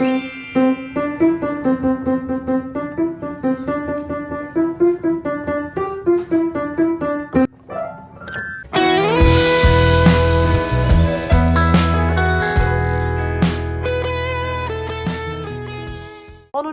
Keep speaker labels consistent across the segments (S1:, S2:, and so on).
S1: Onuncu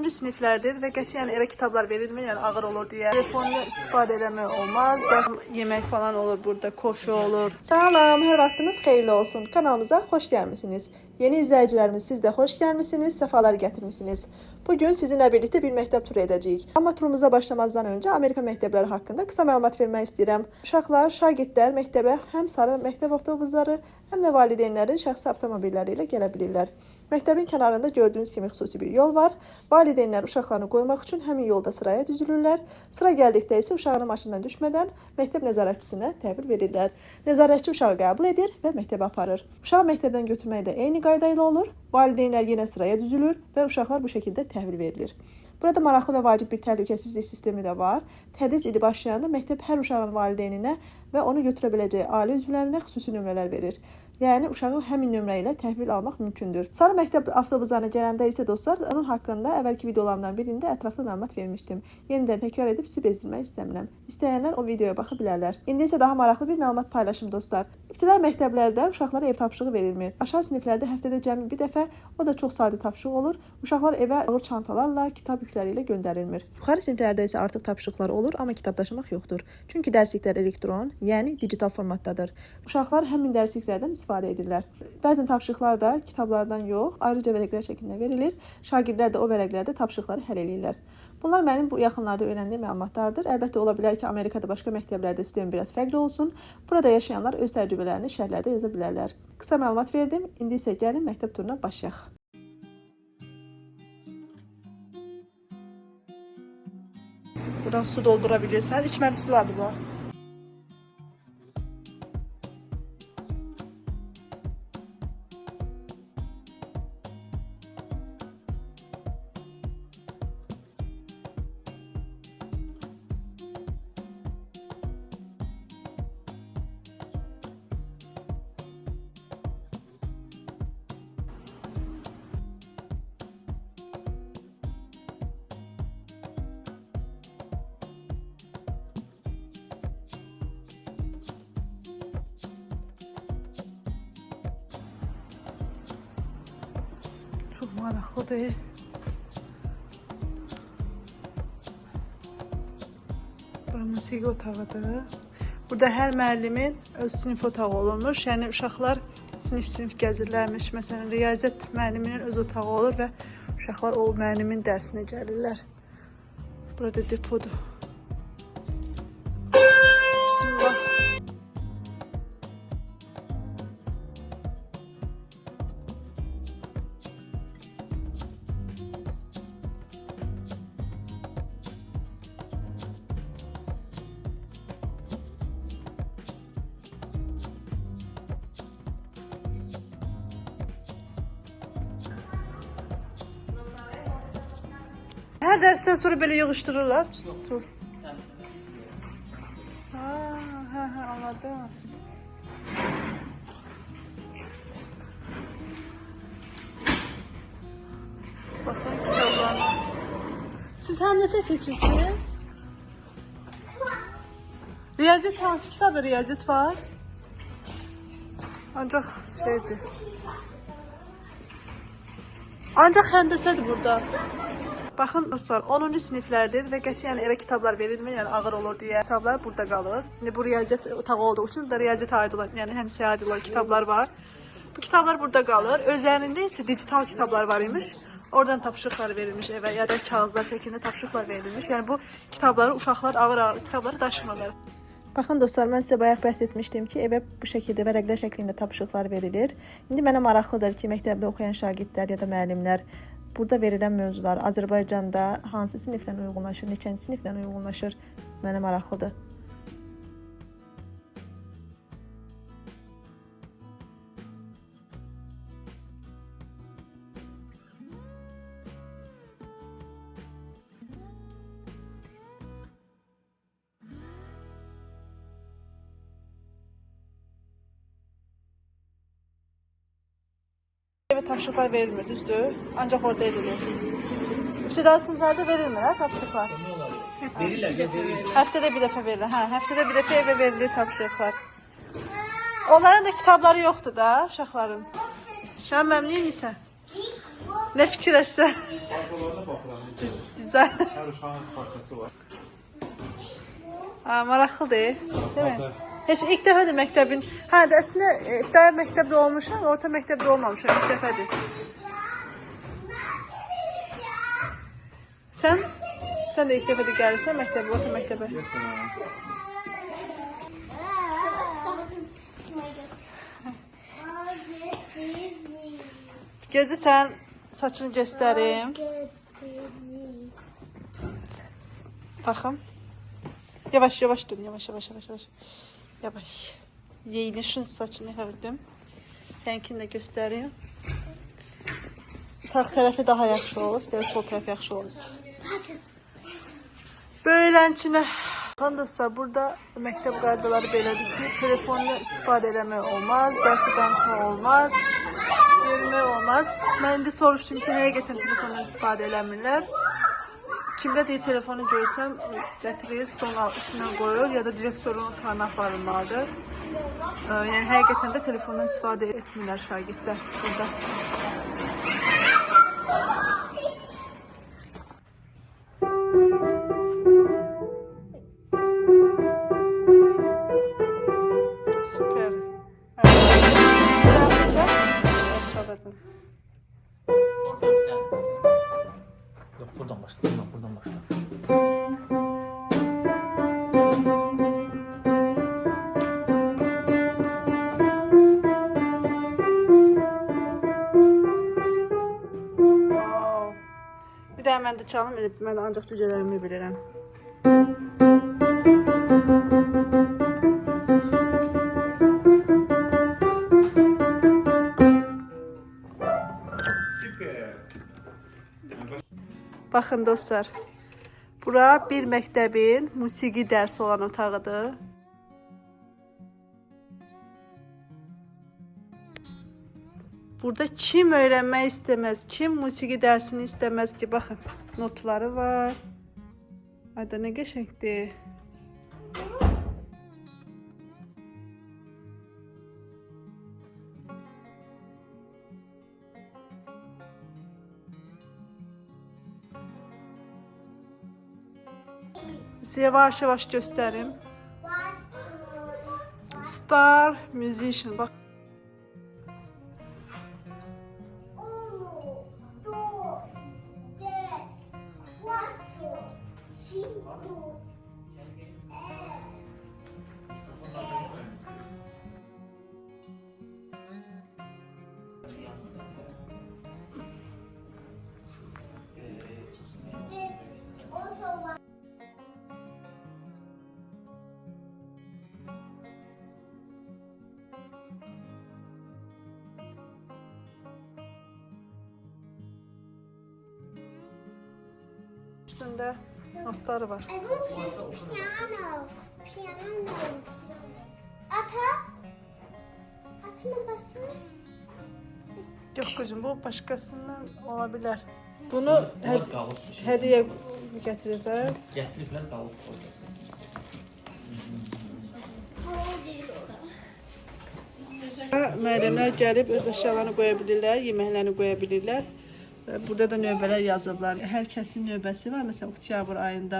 S1: siniflərdir və qətiyyən evə kitablar verilmir, yəni ağır olur deyə. Telefonla istifadə eləmək olmaz. Yemək falan olur burada, kofe olur.
S2: Salam, hər vaxtınız xeyirli olsun. Kanalımıza xoş gəlmisiniz. Yeni izləyicilərimiz, siz də xoş gəlmisiniz, səfalar gətirmisiniz. Bugün sizinlə birlikdə bir məktəb turu edəcəyik. Amma turumuza başlamazdan öncə Amerika məktəbləri haqqında qısa məlumat vermək istəyirəm. Uşaqlar, şagirdlər məktəbə həm sarı məktəb avtobusları, həm də valideynlərin şəxsi avtomobilləri ilə gələ bilirlər. Məktəbin kənarında gördüyünüz kimi xüsusi bir yol var. Valideynlər uşaqlarını qoymaq üçün həmin yolda sıraya düzülürlər. Sıra gəldikdə isə uşağını maşından düşmədən məktəb nəzarətçisinə təhvil verirlər. Nəzarətçi uşağı qəbul edir və məktəbə aparır. Uşağı məktəbdən götürmək də eyni qayda ilə olur. Valideynlər yenə sıraya düzülür və uşaqlar bu şəkildə təhvil verilir. Burada maraqlı və vacib bir təhlükəsizlik sistemi də var. Tədris ili başlayanda məktəb hər uşağın valideyninə və onu götürə biləcəyi ailə üzvlərinə xüsusi nömrələr verir. Yəni uşağı həmin nömrə ilə təhvil almaq mümkündür. Sarı məktəb avtobuslarına gələndə isə dostlar, onun haqqında əvvəlki videolarımdan birində ətraflı məlumat vermişdim. Yenidən təkrar edib sizi bezdirmək istəmirəm. İstəyənlər o videoya baxa bilərlər. İndi isə daha maraqlı bir məlumat paylaşım dostlar. İbtidai məktəblərdə uşaqlara ev tapşırığı verilmir. Aşağı siniflərdə həftədə cəmi bir dəfə, o da çox sadə tapşırıq olur. Uşaqlar evə ağır çantalarla, kitab yükləri ilə göndərilmir. Yuxarı siniflərdə isə artıq tapşırıqlar olur, amma kitab daşımaq yoxdur. Çünki dərsliklər elektron, yəni digital formatdadır. Uşaqlar həmin dərsliklərdən istifadə edirlər. Bəzən tapşırıqlar da kitablardan yox, ayrıca vərəqlər şəklində verilir. Şagirdlər də o vərəqlərdə tapşırıqları həll edirlər. Bunlar mənim bu yaxınlarda öyrəndiyim məlumatlardır. Əlbəttə ola bilər ki, Amerikada başqa məktəblərdə sistem biraz fərqli olsun. Burada yaşayanlar öz təcrübələrini şərhlərdə yaza bilərlər. Qısa məlumat verdim. İndi isə gəlin məktəb turuna başlayaq.
S1: Buradan su doldura bilirsiniz. İçməli sulardır bu. Çox maraqlıdır. Bura musiqi otağıdır. Burada hər müəllimin öz sinif otağı olurmuş. Yəni uşaqlar sinif gəzirlərmiş. Məsələn, riyaziyyat müəlliminin öz otağı olur və uşaqlar o müəllimin dərsinə gəlirlər. Burada depodur. Bismillah. Hər dərsdən sonra belə yığışdırırlar. Tutur. Hə, anladım. Baxın kitablarına. Siz həndəsə keçirsiniz? Riyaziyyat hansı kitabda riyaziyyat var? Ancaq şeydir. Ancaq həndəsədir burada. Baxın dostlar, 10-cu siniflərdir və qətiyyən evə kitablar verilmir, yəni ağır olur deyə kitablar burada qalır. İndi bu riyaziyyat otağı olduğu üçün da riyaziyyata aid olan, yəni həndəsəyə aid olan kitablar var. Bu kitablar burada qalır. Özlərində isə digital kitablar var imiş. Oradan tapşırıqlar verilmiş evə, ya da kağızlar şəklində tapşırıqlar verilmiş. Yəni bu kitabları uşaqlar ağır kitabları daşımırlar.
S2: Baxın dostlar, mən sizə bayaq bəhs etmişdim ki, evə bu şəkildə vərəqlər şəklində tapşırıqlar verilir. İndi mənə maraqlıdır ki, məktəbdə oxuyan şagirdlər ya da müəllimlər burada verilən mövzular Azərbaycanda hansı siniflə uyğunlaşır, neçənci siniflə uyğunlaşır, mənə maraqlıdır.
S1: Evə tapşırıqlar verilmir, düzdür? Ancaq orada edilir. İbtidai sınıflarda verilmir, hə, tapşırıqlar.
S3: Verirlər, verirlər.
S1: Həftədə bir dəfə verilir, hə, həftədə bir dəfə evə verilir tapşırıqlar. Onların da kitabları yoxdur da, uşaqların. Şən məmnun isə. Nə fikirləşsən?
S3: Parkalarına baxıram.
S1: Güzel.
S3: Hər uşağın parkası var.
S1: Ha, maraqlıdır, değil mi? Heç ilk dəfədir məktəbin. Hə, də əslində ibtidai məktəbdə olmuşam, orta məktəbdə olmamışam, ilk dəfədir. Sən? Sən də ilk dəfədir gəlirsən məktəbə, orta məktəbə. Gecə sən saçını göstərim. Baxım. Yavaş yavaş dön, yavaş yavaş yavaş yavaş. Yavaş. Yeyinişin saçını hördım. Sənkini də göstərim. Sağ tərəfi daha yaxşı olur, sol tərəfi yaxşı olur. Böylənçinə. Dostlar, burada məktəb qaydaları belədir ki, telefonla istifadə eləmək olmaz, dərsi danışmaq olmaz, yerimək olmaz. Mən indi soruşdum ki, həqiqətən telefonla istifadə eləmirlər. Kimdə deyir telefonu görsəm, gətirir, stolun üstündən qoyur ya da direktorun otağına aparılmalıdır. Yəni, həqiqətən də telefondan istifadə etmirlər şagirdlər burada. Süper. Ne yapacağım? Çalırdın.
S3: Oradan bir tane. Yok, buradan başla, buradan başla.
S1: Wow. Bir daha mən də çalım, mən ancaq cücələrimi bilirəm.
S3: Süper.
S1: Baxın dostlar, bura bir məktəbin musiqi dərsi olan otağıdır. Burada kim öyrənmək istəməz, kim musiqi dərsini istəməz ki, baxın, notları var. Ayda nə qəşəngdir. Size yavaş yavaş gösterim. Star Musician. Bak. Üstünde notları var.
S4: I want to use piano. Piano. Ata. Atın basın.
S1: Yok kızım, bu başkasından olabilir. Bunu hediye getirirler.
S3: Gətiriblər, qalıb qoyacaq.
S1: Müəllimlər gəlib öz əşyalarını qoya bilirlər, yeməklərini qoya bilirlər. Burada da növbələr yazıblar. Hər kəsin növbəsi var. Məsələn, oktyabr ayında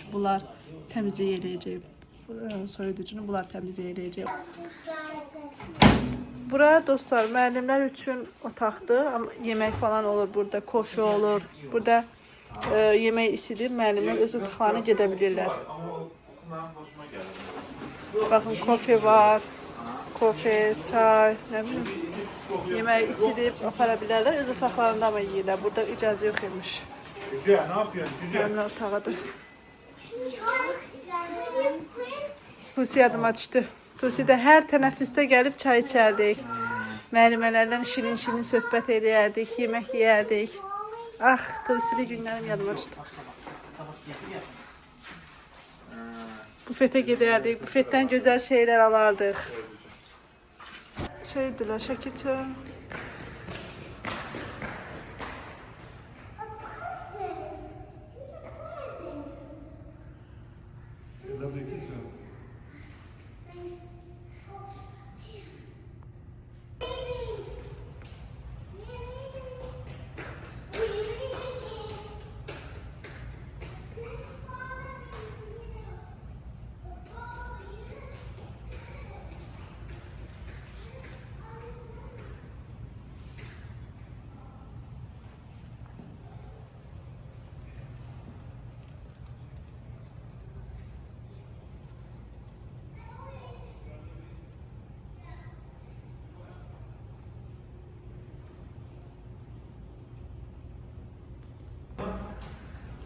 S1: bunlar təmizlik eləyəcək. Soyuducunu bunlar təmizlik eləyəcək. Bura dostlar, müəllimlər üçün otaqdır. Yemək falan olur burada, kofe olur. Burada yemək isidir, müəllimlər öz otaqlarına gedə bilirlər. Baxın, kofe var. Kofe, çay, nə bilim. Yemək isidib apara bilərlər. Öz otaqlarında mı yeyirlər? Burada icazə yox imiş.
S3: Cüce, ne yapıyorsun cüce?
S1: Müəllimlər otağıdır. Tusi yadıma düşdü. Tusi də hər tənəffüsdə gəlib çay içərdik. Müəllimələrlə şirin-şirin söhbət eləyərdik, yemək yeyərdik. Ah, Tusili günlərim yadıma düşdü. Bufetə gedərdik, bufetdən gözəl şeylər alardıq. Şeydirlər, şəkil çək.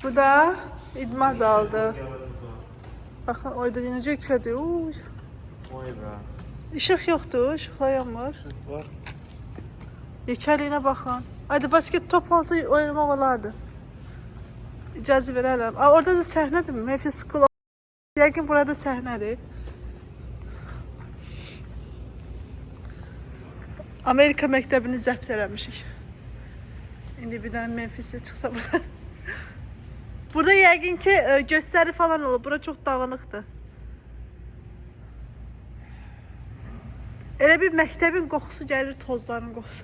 S1: Bu da idman zalıdır. Baxın, orada necə yüklədir. Uy.
S3: Vay be.
S1: İşıq yoxdur, işıqlar yanmır.
S3: Var.
S1: Yekəliyinə baxın. Hadi basket top olsa oynamaq olardı. İcazə verərəm. Aa, orada da səhnədir. Memphis School. Yəqin burada səhnədir. Amerika məktəbini zəbt eləmişik. İndi bir dənə Memphis'e çıxsa buradan. Burada yəqin ki göstəri falan olur. Bura çox dağınıqdır. Elə bir məktəbin qoxusu gəlir, tozların qoxusu.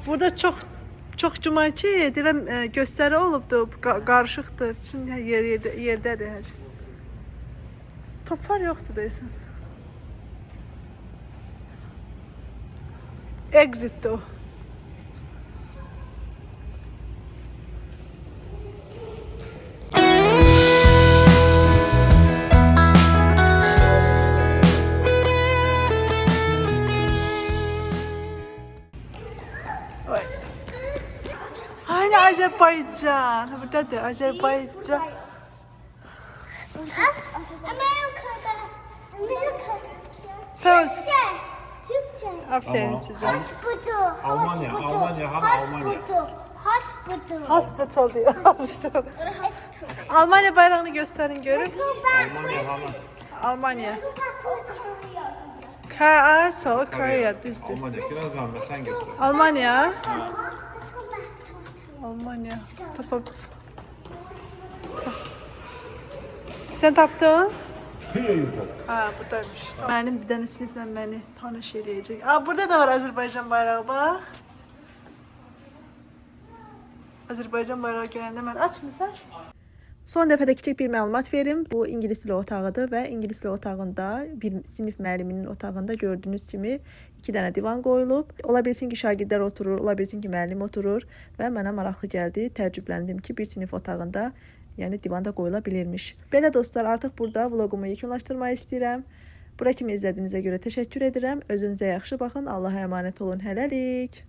S1: Burada çox güman ki, deyirəm göstəri olubdur, qarışıqdır. Bütün yerdədir hər şey. Toplar yoxdur deyəsən. Exit'dir o. Aynı Azerbaycan. Buradadır Azerbaycan.
S4: Amerika'da.
S1: Söz.
S4: Türkçe.
S1: Aferin size.
S4: Hospital.
S3: Almanya, Almanya, hani Almanya.
S4: Hospital.
S1: Hospital diyor. Almanya bayrağını gösterin görün.
S4: Let's go back.
S3: Almanya hani.
S1: Almanya.
S4: Let's go back.
S1: K.A. South Korea düzdür.
S3: Almanya. Biraz daha sen göster.
S1: Almanya.
S4: Let's go back to
S1: Almanya. Tapab. Sen tapdın? Ha, buradaymış. Benim bir dənə siniflə məni tanış eləyəcək. Aa, burada da var Azərbaycan bayrağı, bax. Azərbaycan bayrağı görəndə mən açmırsan?
S2: Son dəfə də kiçik bir məlumat verim. Bu ingilis dili otağıdır və ingilis dili otağında bir sinif müəlliminin otağında gördüyünüz kimi 2 dənə divan qoyulub. Ola bilsin ki, şagirdlər oturur, ola bilsin ki, müəllim oturur və mənə maraqlı gəldi. Təəccübləndim ki, bir sinif otağında, yəni divanda qoyula bilirmiş. Belə dostlar, artıq burada vloqumu yekunlaşdırmaq istəyirəm. Bura kimi izlədiyinizə görə təşəkkür edirəm. Özünüzə yaxşı baxın. Allaha əmanət olun. Hələlik.